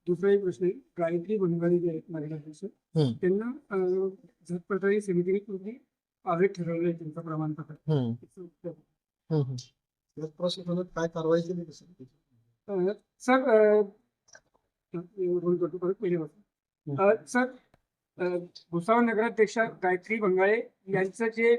दुसरा एक प्रश्न आहे, गायत्री बंगाली जे आहेत महिला अध्यक्ष, त्यांना झटपट समितीने कुठली आवेग ठरवलं आहे त्यांचं प्रमाणपत्र. या प्रशासनात काय कारवाई केली कसं सर परत पहिल्यापासून सर भुसावळ नगराध्यक्षा गायत्री बंगाळे यांचं जे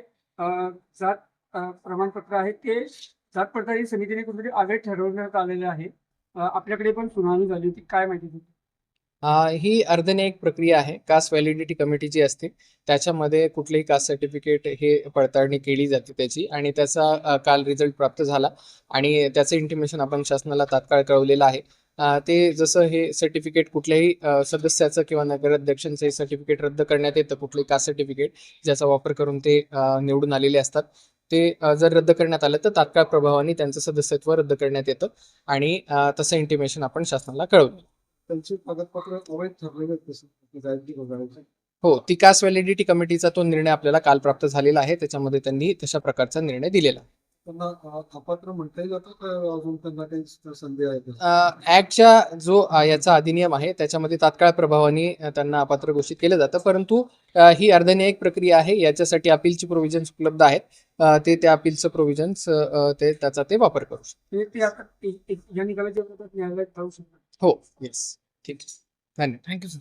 जात प्रमाणपत्र आहे ते जात पडताळणी समितीने कुठेतरी आवेग ठरवण्यात आलेले आहे. आपल्याकडे पण सुनावणी झाली होती, काय माहिती होती? ही अर्धन्यायिक प्रक्रिया आहे. कास्ट व्हॅलिडिटी कमिटी जी असते त्याच्यामध्ये कुठलेही कास्ट सर्टिफिकेट हे पडताळणी केली जाते त्याची, आणि त्याचा काल रिझल्ट प्राप्त झाला आणि त्याचं इंटिमेशन आपण शासनाला तात्काळ कळवलेलं आहे. ते जसं हे सर्टिफिकेट कुठल्याही सदस्याचं किंवा नगराध्यक्षांचं सर्टिफिकेट रद्द करण्यात येतं, कुठलेही कास्ट सर्टिफिकेट ज्याचा वापर करून ते निवडून आलेले असतात, ते जर रद्द करण्यात आलं तर तात्काळ प्रभावाने त्यांचं सदस्यत्व रद्द करण्यात येतं आणि तसं इंटिमेशन आपण शासनाला कळवलं. त्यांची कागदपत्र अवैध ठरलेले आहेत कसं गायत्री बंगाळीचे? हो, ती कास्ट व्हॅलिडिटी कमिटीचा तो निर्णय आपल्याला काल प्राप्त झालेला आहे. त्याच्यामध्ये त्यांनी तशा प्रकारचा निर्णय दिलेला. त्यांना अपात्र म्हणता जातं का अजून त्यांना काही संधी आहे? ऍक्टच्या जो याचा अधिनियम आहे त्याच्यामध्ये तात्काळ प्रभावाने त्यांना अपात्र घोषित केलं जातं, परंतु ही अर्धन्यायिक प्रक्रिया आहे. याच्यासाठी अपीलची प्रोव्हिजन्स उपलब्ध आहेत. ते त्या अपीलचं प्रोव्हिजन्स त्याचा ते वापर करू शकतात. ते आता या निकालाच्या न्यायालयात जाऊ शकतात. हो, येस, ठीक आहे. धन्यवाद. Thank you sir.